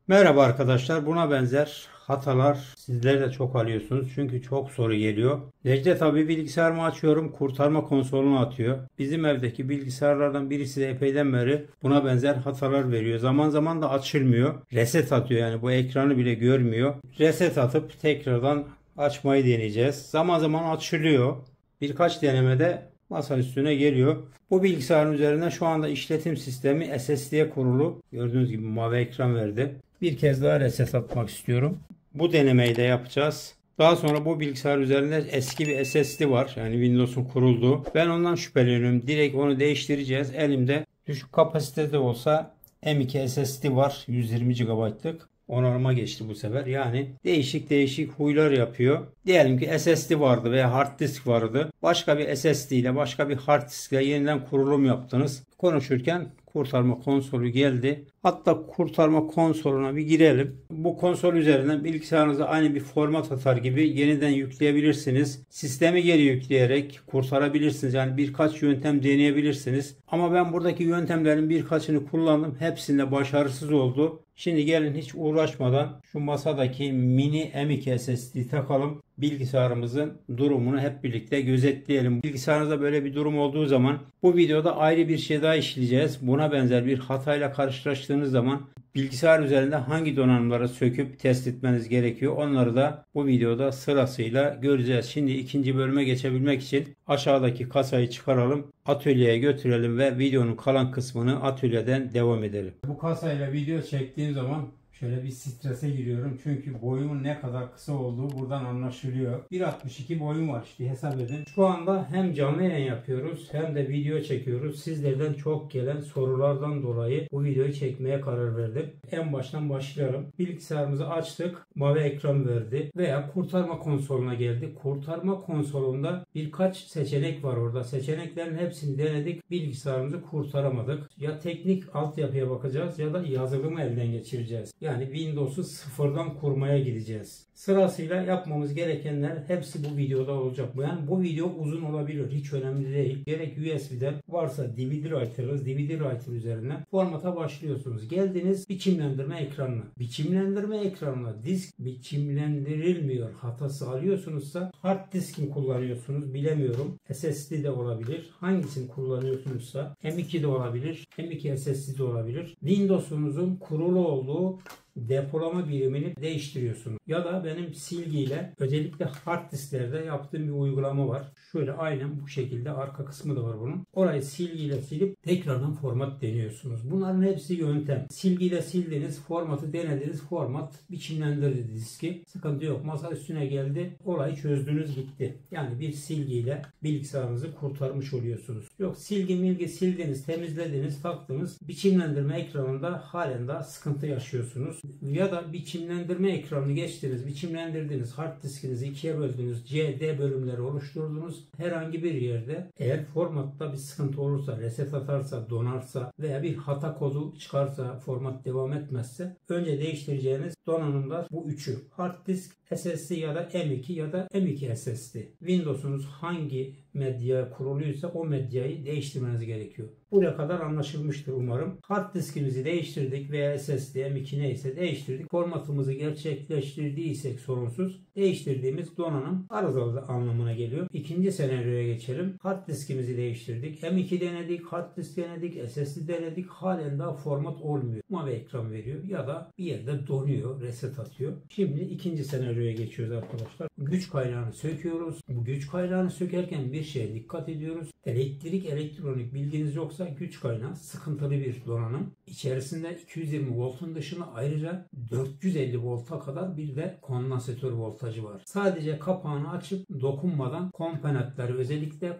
Merhaba arkadaşlar. Buna benzer hatalar sizler de çok alıyorsunuz. Çünkü çok soru geliyor. Necdet abi bilgisayarımı açıyorum. Kurtarma konsolunu atıyor. Bizim evdeki bilgisayarlardan birisi de epeyden beri buna benzer hatalar veriyor. Zaman zaman da açılmıyor. Reset atıyor, yani bu ekranı bile görmüyor. Reset atıp tekrardan açmayı deneyeceğiz. Zaman zaman açılıyor. Birkaç denemede masa üstüne geliyor. Bu bilgisayarın üzerinde şu anda işletim sistemi SSD'ye kurulu. Gördüğünüz gibi mavi ekran verdi. Bir kez daha reset atmak istiyorum. Bu denemeyi de yapacağız. Daha sonra bu bilgisayar üzerinde eski bir SSD var. Yani Windows'un kurulduğu. Ben ondan şüpheleniyorum. Direkt onu değiştireceğiz. Elimde düşük kapasitede olsa M.2 SSD var. 120 GB'lık. Onarıma geçti bu sefer. Yani değişik huylar yapıyor. Diyelim ki SSD vardı veya hard disk vardı. Başka bir SSD ile başka bir hard diskle yeniden kurulum yaptınız. Konuşurken kurtarma konsolu geldi. Hatta kurtarma konsoluna bir girelim. Bu konsol üzerinden bilgisayarınıza aynı bir format atar gibi yeniden yükleyebilirsiniz. Sistemi geri yükleyerek kurtarabilirsiniz. Yani birkaç yöntem deneyebilirsiniz. Ama ben buradaki yöntemlerin birkaçını kullandım. Hepsinde başarısız oldu. Şimdi gelin hiç uğraşmadan şu masadaki mini M.2 SSD takalım. Bilgisayarımızın durumunu hep birlikte gözetleyelim. Bilgisayarınızda böyle bir durum olduğu zaman bu videoda ayrı bir şey daha işleyeceğiz. Buna benzer bir hatayla karşılaştığınız zaman bilgisayar üzerinde hangi donanımları söküp test etmeniz gerekiyor, onları da bu videoda sırasıyla göreceğiz. Şimdi ikinci bölüme geçebilmek için aşağıdaki kasayı çıkaralım, atölyeye götürelim ve videonun kalan kısmını atölyeden devam edelim. Bu kasayla video çektiğim zaman şöyle bir strese giriyorum. Çünkü boyumun ne kadar kısa olduğu buradan anlaşılıyor. 1.62 boyum var, işte hesap edin. Şu anda hem canlı yayın yapıyoruz hem de video çekiyoruz. Sizlerden çok gelen sorulardan dolayı bu videoyu çekmeye karar verdim. En baştan başlayalım. Bilgisayarımızı açtık. Mavi ekran verdi. Veya kurtarma konsoluna geldik. Kurtarma konsolunda birkaç seçenek var orada. Seçeneklerin hepsini denedik. Bilgisayarımızı kurtaramadık. Ya teknik altyapıya bakacağız ya da yazılımı elden geçireceğiz. Yani Windows'u sıfırdan kurmaya gideceğiz. Sırasıyla yapmamız gerekenler hepsi bu videoda olacak. Yani bu video uzun olabilir. Hiç önemli değil. Gerek USB'den varsa DVD writer'ınız, DVD writer üzerinden formata başlıyorsunuz. Geldiniz biçimlendirme ekranına. Biçimlendirme ekranına disk biçimlendirilmiyor hatası alıyorsunuzsa hard disk mi kullanıyorsunuz bilemiyorum. SSD de olabilir. Hangisini kullanıyorsunuzsa M.2 de olabilir. M.2 SSD de olabilir. Windows'unuzun kurulu olduğu depolama birimini değiştiriyorsunuz. Ya da benim silgiyle özellikle hard disklerde yaptığım bir uygulama var. Şöyle aynen bu şekilde arka kısmı da var bunun. Orayı silgiyle silip tekrardan format deniyorsunuz. Bunların hepsi yöntem. Silgiyle sildiniz, formatı denediniz, format biçimlendirdi diski. Sıkıntı yok. Masa üstüne geldi. Olayı çözdünüz, gitti. Yani bir silgiyle bilgisayarınızı kurtarmış oluyorsunuz. Yok silgi milgi sildiniz, temizlediniz, taktınız. Biçimlendirme ekranında halen daha sıkıntı yaşıyorsunuz. Ya da biçimlendirme ekranını geçtiniz, biçimlendirdiniz, hard diskinizi ikiye böldünüz, C, D bölümleri oluşturdunuz. Herhangi bir yerde eğer formatta bir sıkıntı olursa, reset atarsa, donarsa veya bir hata kodu çıkarsa, format devam etmezse önce değiştireceğiniz donanımlar bu üçü. Hard disk, SSD ya da M.2 ya da M.2 SSD. Windows'unuz hangi medyaya kuruluysa o medyayı değiştirmeniz gerekiyor. Buraya kadar anlaşılmıştır umarım. Hard diskimizi değiştirdik veya SSD, M.2 neyse değiştirdik. Formatımızı gerçekleştirdiysek sorunsuz. Değiştirdiğimiz donanım arızalı anlamına geliyor. İkinci senaryoya geçelim. Hard diskimizi değiştirdik. M.2 denedik, hard disk denedik, SSD denedik. Halen daha format olmuyor. Mavi ekran veriyor ya da bir yerde donuyor, reset atıyor. Şimdi ikinci senaryoya geçiyoruz arkadaşlar. Güç kaynağını söküyoruz. Bu güç kaynağını sökerken bir şeye dikkat ediyoruz. Elektrik, elektronik bilginiz yoksa güç kaynağı sıkıntılı bir donanım. İçerisinde 220 voltun dışında ayrıca 450 volta kadar bir de kondansatör voltajı var. Sadece kapağını açıp dokunmadan komponentleri, özellikle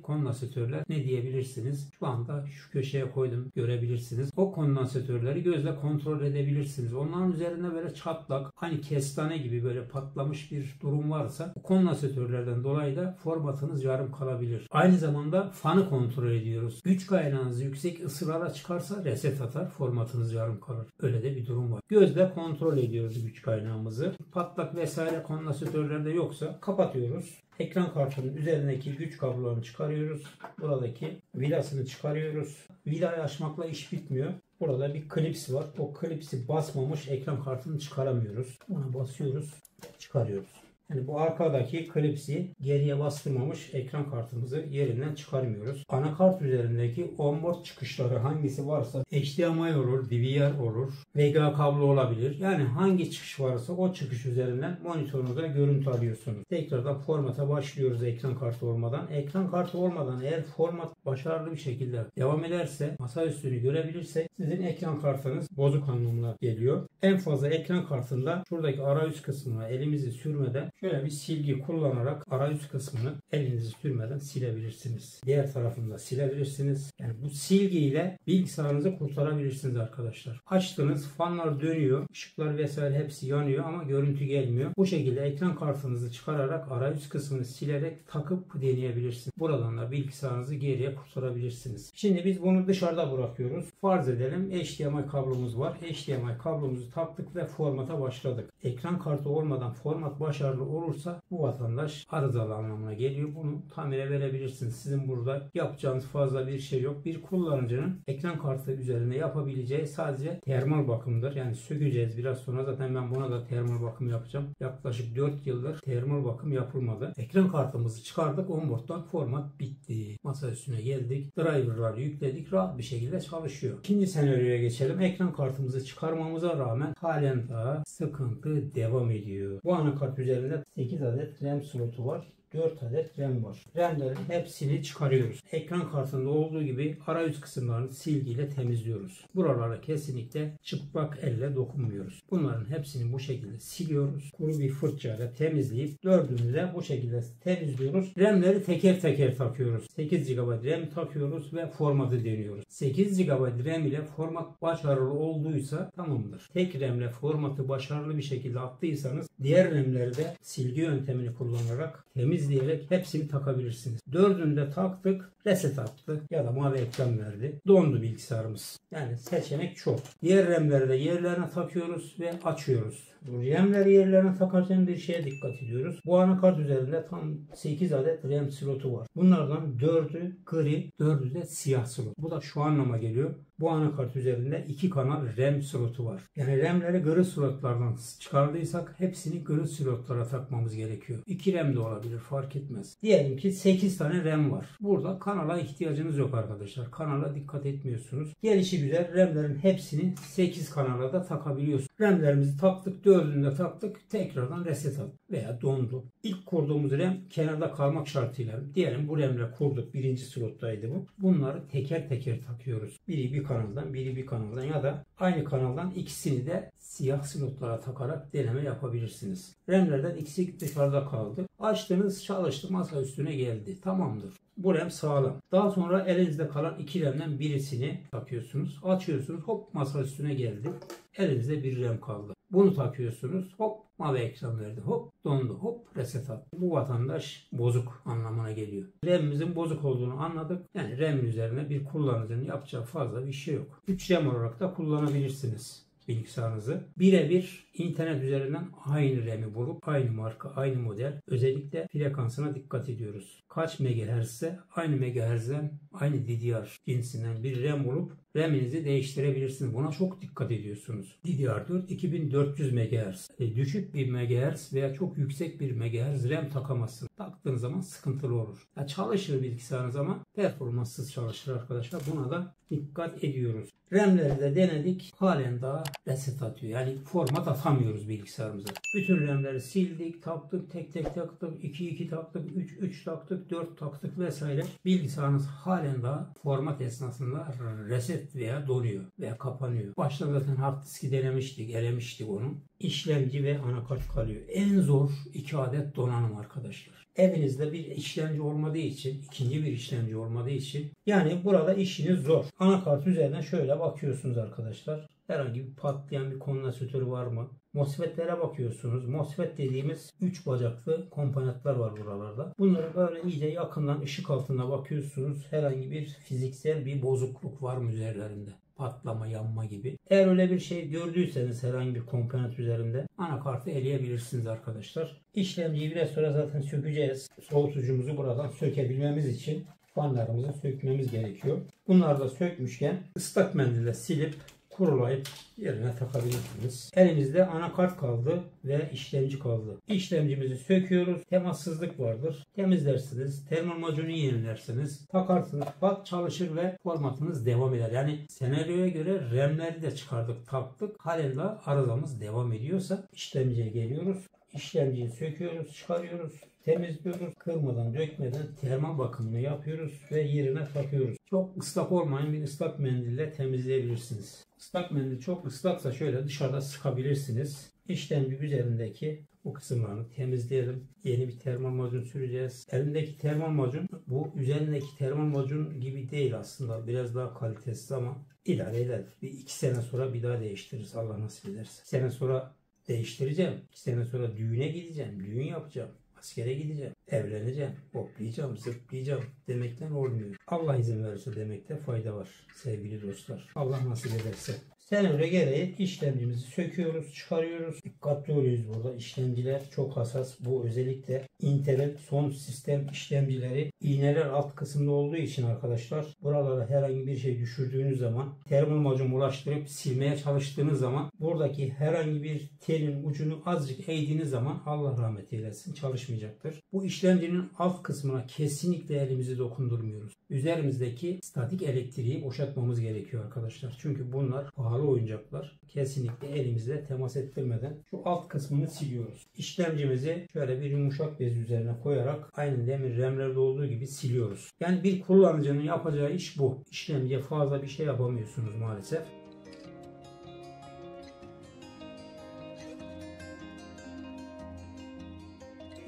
kondansatörler ne diyebilirsiniz? Şu anda şu köşeye koydum, görebilirsiniz. O kondansatörleri gözle kontrol edebilirsiniz. Onların üzerinde böyle çatlak, hani kestane gibi böyle patlamış bir durum varsa bu kondansatörlerden dolayı da formatınız yarım kalabilir. Aynı zamanda fanı kontrol ediyoruz. Güç kaynağınız yüksek ısılara çıkarsa reset atar, formatınız yarım kalır. Öyle de bir durum var. Gözle kontrol ediyoruz güç kaynağımızı. Patlak vesaire kondansatörlerde yoksa kapatıyoruz. Ekran kartının üzerindeki güç kablolarını çıkarıyoruz. Buradaki vidasını çıkarıyoruz. Vidayı açmakla iş bitmiyor. Burada bir klips var. O klipsi basmamış ekran kartını çıkaramıyoruz. Buna basıyoruz, çıkarıyoruz. Yani bu arkadaki klipsi geriye bastırmamış ekran kartımızı yerinden çıkarmıyoruz. Anakart üzerindeki onboard çıkışları hangisi varsa HDMI olur, DVR olur, VGA kablo olabilir. Yani hangi çıkış varsa o çıkış üzerinden monitörünüze görüntü alıyorsunuz. Tekrardan formata başlıyoruz ekran kartı olmadan. Ekran kartı olmadan eğer format başarılı bir şekilde devam ederse, masaüstünü görebilirse sizin ekran kartınız bozuk anlamına geliyor. En fazla ekran kartında şuradaki arayüz kısmına elimizi sürmeden şöyle bir silgi kullanarak arayüz kısmını elinizi sürmeden silebilirsiniz. Diğer tarafını da silebilirsiniz. Yani bu silgiyle bilgisayarınızı kurtarabilirsiniz arkadaşlar. Açtınız, fanlar dönüyor, ışıklar vesaire hepsi yanıyor ama görüntü gelmiyor. Bu şekilde ekran kartınızı çıkararak arayüz kısmını silerek takıp deneyebilirsiniz. Buradan da bilgisayarınızı geriye kurtarabilirsiniz. Şimdi biz bunu dışarıda bırakıyoruz. Farz edelim HDMI kablomuz var. HDMI kablomuzu taktık ve formata başladık. Ekran kartı olmadan format başarılı olursa bu vatandaş arızalı anlamına geliyor. Bunu tamire verebilirsiniz. Sizin burada yapacağınız fazla bir şey yok. Bir kullanıcının ekran kartı üzerine yapabileceği sadece termal bakımdır. Yani sökeceğiz biraz sonra. Zaten ben buna da termal bakım yapacağım. Yaklaşık 4 yıldır termal bakım yapılmadı. Ekran kartımızı çıkardık. Onboard'dan format bitti. Masa üstüne geldik. Driver'ları yükledik. Rahat bir şekilde çalışıyor. İkinci senaryoya geçelim. Ekran kartımızı çıkarmamıza rağmen halen daha sıkıntı devam ediyor. Bu anakart üzerinde 8 adet RAM slotu var. 4 adet RAM var. RAM'lerin hepsini çıkarıyoruz. Ekran kartında olduğu gibi arayüz kısımlarını silgiyle temizliyoruz. Buralara kesinlikle çıplak elle dokunmuyoruz. Bunların hepsini bu şekilde siliyoruz. Kuru bir fırçayla temizleyip dördünü de bu şekilde temizliyoruz. RAM'leri teker teker takıyoruz. 8 GB RAM takıyoruz ve formatı deniyoruz. 8 GB RAM ile format başarılı olduysa tamamdır. Tek RAM ile formatı başarılı bir şekilde attıysanız diğer RAM'leri de silgi yöntemini kullanarak temizleyerek hepsini takabilirsiniz. Dördünü de taktık, reset attı ya da mavi ekran verdi. Dondu bilgisayarımız. Yani seçenek çok. Diğer RAM'leri de yerlerine takıyoruz ve açıyoruz. Bu RAM'leri yerlerine takarken bir şeye dikkat ediyoruz. Bu anakart üzerinde tam 8 adet RAM slotu var. Bunlardan 4'ü gri, 4'ü de siyah slot. Bu da şu anlama geliyor. Bu anakart üzerinde 2 kanal RAM slotu var. Yani RAM'leri gri slotlardan çıkardıysak hepsini gri slotlara takmamız gerekiyor. 2 RAM de olabilir, fark etmez. Diyelim ki 8 tane RAM var. Burada kanala ihtiyacınız yok arkadaşlar. Kanala dikkat etmiyorsunuz. Gelişi güzel RAM'lerin hepsini 8 kanala da takabiliyorsunuz. RAM'lerimizi taktık, 4'ünü de taktık. Tekrardan reset at veya dondu. İlk kurduğumuz RAM kenarda kalmak şartıyla. Diyelim bu RAM'le kurduk. Birinci slottaydı bu. Bunları teker teker takıyoruz. Biri bir kanaldan, biri bir kanaldan ya da aynı kanaldan ikisini de siyah slotlara takarak deneme yapabilirsiniz. RAM'lerden ikisi dışarıda kaldı. Açtınız, çalıştı, masa üstüne geldi. Tamamdır. Bu RAM sağlam. Daha sonra elinizde kalan 2 RAM'den birisini takıyorsunuz. Açıyorsunuz, hop masa üstüne geldi. Elinizde bir RAM kaldı. Bunu takıyorsunuz, hop mavi ekran verdi, hop dondu, hop reset attı. Bu vatandaş bozuk anlamına geliyor. RAM'imizin bozuk olduğunu anladık. Yani RAM'in üzerine bir kullanıcının yapacağı fazla bir şey yok. 3 RAM olarak da kullanabilirsiniz bilgisayarınızı. Birebir internet üzerinden aynı RAM'i bulup aynı marka, aynı model, özellikle frekansına dikkat ediyoruz. Kaç MHz ise aynı MHz'den, aynı DDR cinsinden bir RAM bulup RAM'inizi değiştirebilirsiniz. Buna çok dikkat ediyorsunuz. DDR4 2400 MHz. Düşük bir MHz veya çok yüksek bir MHz RAM takamazsınız. Taktığınız zaman sıkıntılı olur. Ya çalışır bilgisayarınız ama performanssız çalışır arkadaşlar. Buna da dikkat ediyoruz. RAM'leri de denedik. Halen daha reset atıyor. Yani format atamıyoruz bilgisayarımıza. Bütün RAM'leri sildik, taktık, tek tek taktık, 2 taktık, 3 taktık, 4 taktık vesaire. Bilgisayarınız halen daha format esnasında reset veya donuyor veya kapanıyor. Başta zaten hard diski denemiştik, elemiştik onu. İşlemci ve anakart kalıyor. En zor 2 adet donanım arkadaşlar. Evinizde bir işlemci olmadığı için, ikinci bir işlemci olmadığı için yani burada işiniz zor. Anakart üzerinden şöyle bakıyorsunuz arkadaşlar. Herhangi bir patlayan bir kondansatörü var mı? MOSFET'lere bakıyorsunuz. MOSFET dediğimiz 3 bacaklı komponentler var buralarda. Bunları böyle iyice yakından ışık altında bakıyorsunuz. Herhangi bir fiziksel bir bozukluk var mı üzerlerinde? Patlama, yanma gibi. Eğer öyle bir şey gördüyseniz herhangi bir komponent üzerinde anakartı eleyebilirsiniz arkadaşlar. İşlemciyi biraz sonra zaten sökeceğiz. Soğutucumuzu buradan sökebilmemiz için fanlarımızı sökmemiz gerekiyor. Bunları da sökmüşken ıslak mendille silip kurulayıp yerine takabilirsiniz. Elimizde anakart kaldı ve işlemci kaldı. İşlemcimizi söküyoruz. Temassızlık vardır. Temizlersiniz. Termal macunu yenilersiniz. Takarsınız. Pat çalışır ve formatınız devam eder. Yani senaryoya göre RAM'leri de çıkardık, taktık. Halen daha arızamız devam ediyorsa işlemciye geliyoruz. İşlemciyi söküyoruz, çıkarıyoruz, temizliyoruz. Kırmadan, dökmeden termal bakımını yapıyoruz ve yerine takıyoruz. Çok ıslak olmayın, bir ıslak mendille temizleyebilirsiniz. Islak mendil çok ıslaksa şöyle dışarıda sıkabilirsiniz. İşlemci üzerindeki bu kısımlarını temizleyelim. Yeni bir termal macun süreceğiz. Elimdeki termal macun bu üzerindeki termal macun gibi değil aslında. Biraz daha kalitesiz ama idare eder. Bir 2 sene sonra bir daha değiştiririz Allah nasip ederse. 2 sene sonra değiştireceğim. 2 sene sonra düğüne gideceğim. Düğün yapacağım. Askere gideceğim. Evleneceğim. Hoplayacağım, zıplayacağım demekten olmuyor. Allah izin verirse demekte fayda var sevgili dostlar. Allah nasip ederse. Senaryo gereği işlemcimizi söküyoruz, çıkarıyoruz. Dikkatli oluyoruz burada. İşlemciler çok hassas. Bu özellikle Intel'in son sistem işlemcileri iğneler alt kısımda olduğu için arkadaşlar buralara herhangi bir şey düşürdüğünüz zaman termal macun ulaştırıp silmeye çalıştığınız zaman buradaki herhangi bir telin ucunu azıcık eğdiğiniz zaman Allah rahmet eylesin çalışmayacaktır. Bu işlemcinin alt kısmına kesinlikle elimizi dokundurmuyoruz. Üzerimizdeki statik elektriği boşaltmamız gerekiyor arkadaşlar. Çünkü bunlar pahalı oyuncaklar. Kesinlikle elimizle temas ettirmeden şu alt kısmını siliyoruz. İşlemcimizi şöyle bir yumuşak bez üzerine koyarak aynı demir RAM'lerde olduğu gibi siliyoruz. Yani bir kullanıcının yapacağı iş bu. İşlemciye fazla bir şey yapamıyorsunuz maalesef.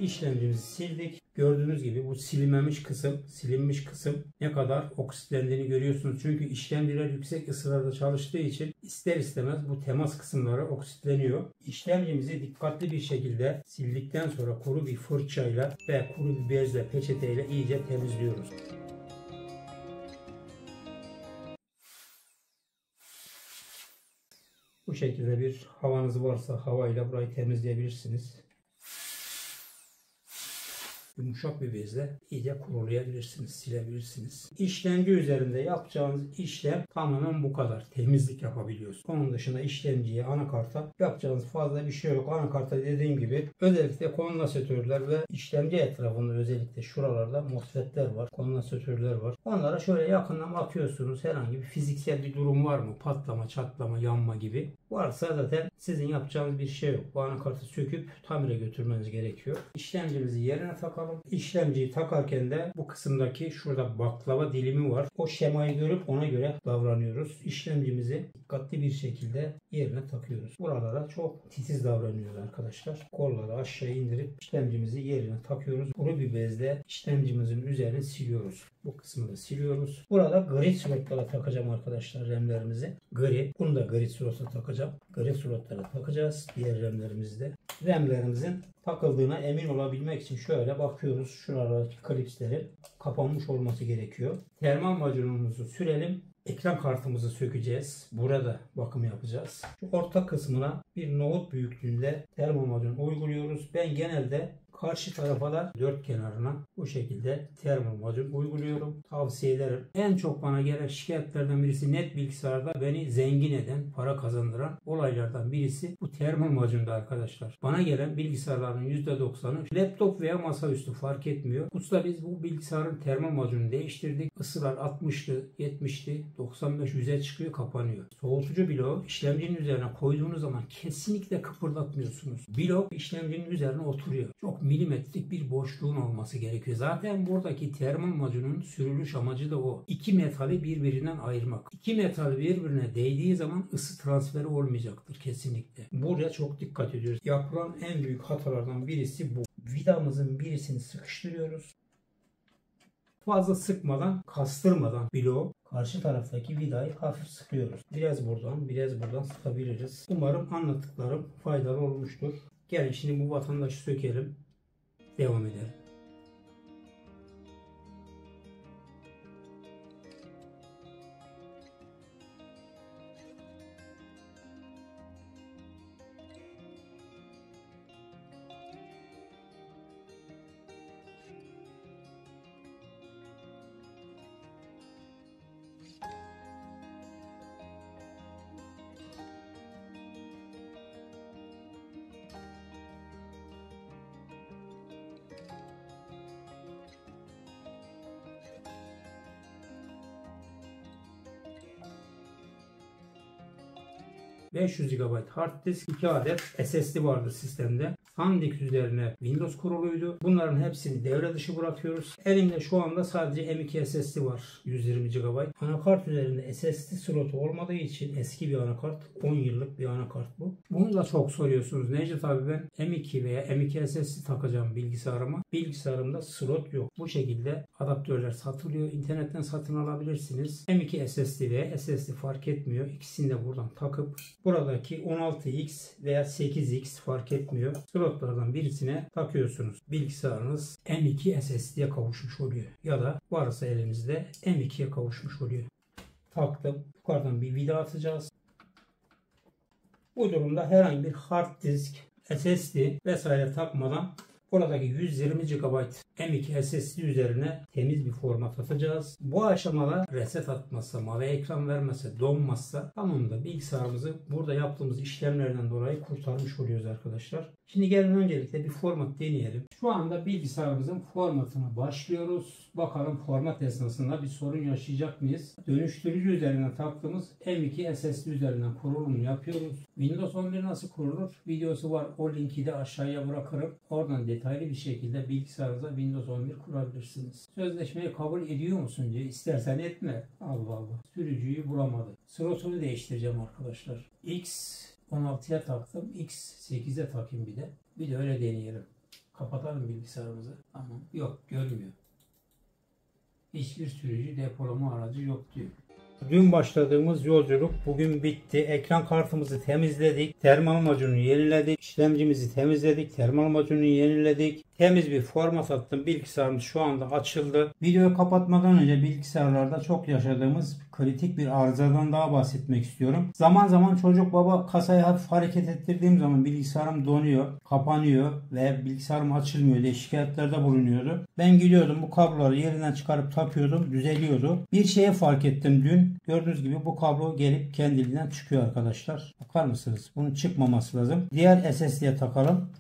İşlemcimizi sildik. Gördüğünüz gibi bu silinmiş kısım ne kadar oksitlendiğini görüyorsunuz. Çünkü işlemciler yüksek ısılarda çalıştığı için ister istemez bu temas kısımları oksitleniyor. İşlemcimizi dikkatli bir şekilde sildikten sonra kuru bir fırçayla ve kuru bir bezle, peçeteyle iyice temizliyoruz. Bu şekilde bir havanız varsa havayla burayı temizleyebilirsiniz. Yumuşak bir bezle iyice kurulayabilirsiniz, silebilirsiniz. İşlemci üzerinde yapacağınız işlem tamamen bu kadar. Temizlik yapabiliyorsunuz. Onun dışında işlemciye, anakarta yapacağınız fazla bir şey yok. Anakarta dediğim gibi özellikle kondansatörler ve işlemci etrafında özellikle şuralarda MOSFET'ler var, kondansatörler var. Onlara şöyle yakından bakıyorsunuz. Herhangi bir fiziksel bir durum var mı? Patlama, çatlama, yanma gibi. Varsa zaten sizin yapacağınız bir şey yok. Bu anakartı söküp tamire götürmeniz gerekiyor. İşlemcimizi yerine takalım. İşlemciyi takarken de bu kısımdaki şurada baklava dilimi var. O şemayı görüp ona göre davranıyoruz. İşlemcimizi dikkatli bir şekilde yerine takıyoruz. Buralara çok titiz davranıyoruz arkadaşlar. Kolları aşağı indirip işlemcimizi yerine takıyoruz. Kuru bir bezle işlemcimizin üzerini siliyoruz. Bu kısmı da siliyoruz. Burada gri slotlara takacağım arkadaşlar RAM'lerimizi. Gri. Bunu da gri slota takacağım. Gri slotlara takacağız. Diğer RAM'lerimizi de. RAM'lerimizin takıldığına emin olabilmek için şöyle bakıyoruz. Şuralardaki klipslerin kapanmış olması gerekiyor. Termal macunumuzu sürelim. Ekran kartımızı sökeceğiz. Burada bakım yapacağız. Şu orta kısmına bir nohut büyüklüğünde termal macun uyguluyoruz. Ben genelde karşı tarafa da dört kenarına bu şekilde termal macun uyguluyorum. Tavsiye ederim. En çok bana gelen şikayetlerden birisi net bilgisayarda beni zengin eden, para kazandıran olaylardan birisi bu termal macunda arkadaşlar. Bana gelen bilgisayarların %90'ı laptop veya masaüstü fark etmiyor. Usta biz bu bilgisayarın termal macunu değiştirdik. Isılar 60'tı, 70'ti, 95 100'e çıkıyor, kapanıyor. Soğutucu bloğu işlemcinin üzerine koyduğunuz zaman kesinlikle kıpırdatmıyorsunuz. Blok işlemcinin üzerine oturuyor. Çok milimetrik bir boşluğun olması gerekiyor. Zaten buradaki termal macunun sürülüş amacı da o. İki metali birbirinden ayırmak. İki metal birbirine değdiği zaman ısı transferi olmayacaktır kesinlikle. Buraya çok dikkat ediyoruz. Yapılan en büyük hatalardan birisi bu. Vidamızın birisini sıkıştırıyoruz. Fazla sıkmadan, kastırmadan bloğu karşı taraftaki vidayı hafif sıkıyoruz. Biraz buradan sıkabiliriz. Umarım anlattıklarım faydalı olmuştur. Gelin şimdi bu vatandaşı sökelim. Devam edelim. 500 GB hard disk, 2 adet SSD vardı sistemde. SanDisk üzerine Windows kuruluydu. Bunların hepsini devre dışı bırakıyoruz. Elimde şu anda sadece M.2 SSD var. 120 GB. Anakart üzerinde SSD slotu olmadığı için eski bir anakart. 10 yıllık bir anakart bu. Bunu da çok soruyorsunuz. Necdet abi ben M.2 veya M.2 SSD takacağım bilgisayarıma. Bilgisayarımda slot yok. Bu şekilde adaptörler satılıyor. İnternetten satın alabilirsiniz. M.2 SSD veya SSD fark etmiyor. İkisini de buradan takıp buradaki 16X veya 8X fark etmiyor. Slotlardan birisine takıyorsunuz. Bilgisayarınız M.2 SSD'ye kavuşmuş oluyor. Ya da varsa elinizde M.2'ye kavuşmuş oluyor. Taktım. Yukarıdan bir vida atacağız. Bu durumda herhangi bir hard disk, SSD vesaire takmadan buradaki 120 GB M.2 SSD üzerine temiz bir format atacağız. Bu aşamada reset atmazsa, mavi ekran vermezse, donmazsa tamamdır, bilgisayarımızı burada yaptığımız işlemlerden dolayı kurtarmış oluyoruz arkadaşlar. Şimdi gelin öncelikle bir format deneyelim. Şu anda bilgisayarımızın formatına başlıyoruz. Bakalım format esnasında bir sorun yaşayacak mıyız? Dönüştürücü üzerinden taktığımız M.2 SSD üzerinden kurulumu yapıyoruz. Windows 11 nasıl kurulur? Videosu var. O linki de aşağıya bırakırım. Oradan detaylı bir şekilde bilgisayarınıza Windows 11 kurabilirsiniz. Sözleşmeyi kabul ediyor musun diye, istersen etme. Allah Allah. Sürücüyü bulamadı. Slotunu değiştireceğim arkadaşlar. X16'ya taktım. X8'e takayım bir de. Bir de öyle deneyelim. Kapatalım bilgisayarımızı. Tamam. Yok, görmüyor. Hiçbir sürücü depolama aracı yok diyor. Dün başladığımız yolculuk bugün bitti. Ekran kartımızı temizledik. Termal macunu yeniledik. İşlemcimizi temizledik. Termal macunu yeniledik. Temiz bir format attım. Bilgisayarımız şu anda açıldı. Videoyu kapatmadan önce bilgisayarlarda çok yaşadığımız kritik bir arızadan daha bahsetmek istiyorum. Zaman zaman çocuk baba kasayı hafif hareket ettirdiğim zaman bilgisayarım donuyor, kapanıyor ve bilgisayarım açılmıyor diye şikayetlerde bulunuyordu. Ben gidiyordum, bu kabloları yerinden çıkarıp takıyordum, düzeliyordu. Bir şeye fark ettim dün. Gördüğünüz gibi bu kablo gelip kendiliğinden çıkıyor arkadaşlar. Bakar mısınız? Bunun çıkmaması lazım. Diğer SSD'ye takalım.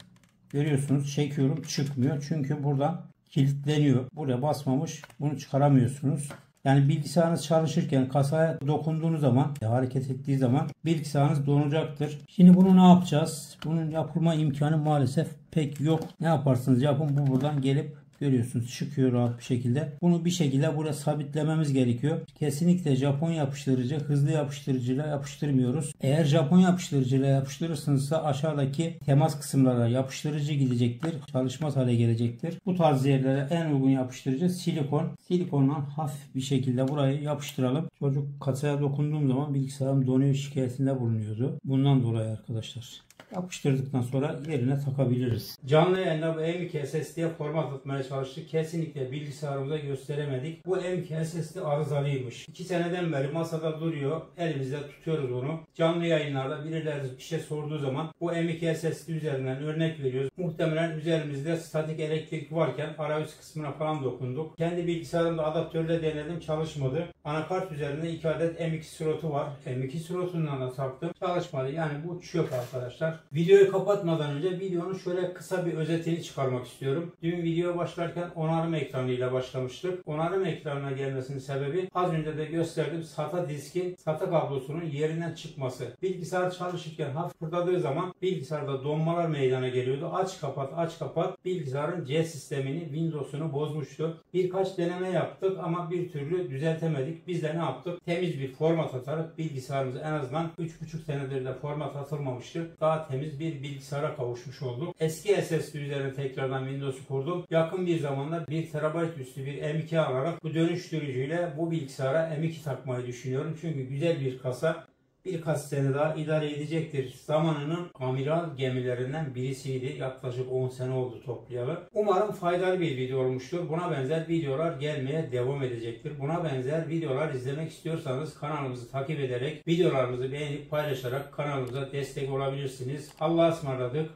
Görüyorsunuz, çekiyorum, çıkmıyor. Çünkü burada kilitleniyor. Buraya basmamış. Bunu çıkaramıyorsunuz. Yani bilgisayarınız çalışırken kasaya dokunduğunuz zaman, hareket ettiği zaman bilgisayarınız donacaktır. Şimdi bunu ne yapacağız? Bunun yapılma imkanı maalesef pek yok. Ne yaparsınız yapın, bu buradan gelip görüyorsunuz çıkıyor rahat bir şekilde. Bunu bir şekilde buraya sabitlememiz gerekiyor. Kesinlikle Japon yapıştırıcı, hızlı yapıştırıcıyla yapıştırmıyoruz. Eğer Japon yapıştırıcıyla yapıştırırsınızsa aşağıdaki temas kısımlara yapıştırıcı gidecektir. Çalışmaz hale gelecektir. Bu tarz yerlere en uygun yapıştırıcı silikon. Silikonla hafif bir şekilde burayı yapıştıralım. Çocuk kasaya dokunduğum zaman bilgisayarım donuyor şikayetinde bulunuyordu. Bundan dolayı arkadaşlar. Yapıştırdıktan sonra yerine takabiliriz. Canlı yayında bu M.2 SSD'ye format atmaya çalıştık. Kesinlikle bilgisayarımıza gösteremedik. Bu M.2 SSD arızalıymış. 2 seneden beri masada duruyor. Elimizde tutuyoruz onu. Canlı yayınlarda birileri bir şey sorduğu zaman bu M.2 SSD üzerinden örnek veriyoruz. Muhtemelen üzerimizde statik elektrik varken arayüz kısmına falan dokunduk. Kendi bilgisayarımda adaptörle denedim, çalışmadı. Anakart üzerinde 2 adet M.2 slotu var. M.2 slotundan da taktım. Çalışmadı. Yani bu çöp arkadaşlar. Videoyu kapatmadan önce videonun şöyle kısa bir özetini çıkarmak istiyorum. Dün video başlarken onarım ekranıyla başlamıştık. Onarım ekranına gelmesinin sebebi az önce de gösterdim, SATA diskin, SATA kablosunun yerinden çıkması. Bilgisayar çalışırken hafif fırladığı zaman bilgisayarda donmalar meydana geliyordu. Aç kapat aç kapat bilgisayarın C sistemini, Windows'unu bozmuştu. Birkaç deneme yaptık ama bir türlü düzeltemedik. Biz de ne yaptık? Temiz bir format atarak bilgisayarımızı, en azından 3,5 senedir de format atılmamıştı, daha temiz bir bilgisayara kavuşmuş olduk. Eski SSD üzerine tekrardan Windows'u kurdum. Yakın bir zamanda 1 TB üstü bir M.2 alarak bu dönüştürücüyle bu bilgisayara M.2 takmayı düşünüyorum. Çünkü güzel bir kasa. Birkaç sene daha idare edecektir. Zamanının amiral gemilerinden birisiydi. Yaklaşık 10 sene oldu toplayalı. Umarım faydalı bir video olmuştur. Buna benzer videolar gelmeye devam edecektir. Buna benzer videolar izlemek istiyorsanız kanalımızı takip ederek, videolarımızı beğenip paylaşarak kanalımıza destek olabilirsiniz. Allah'a ısmarladık.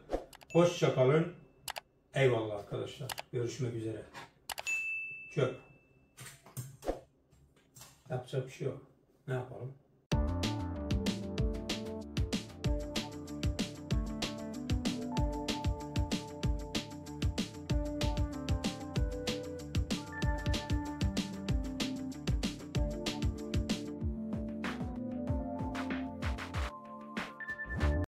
Hoşça kalın. Eyvallah arkadaşlar. Görüşmek üzere. Çöp. Yapacak bir şey yok. Ne yapalım?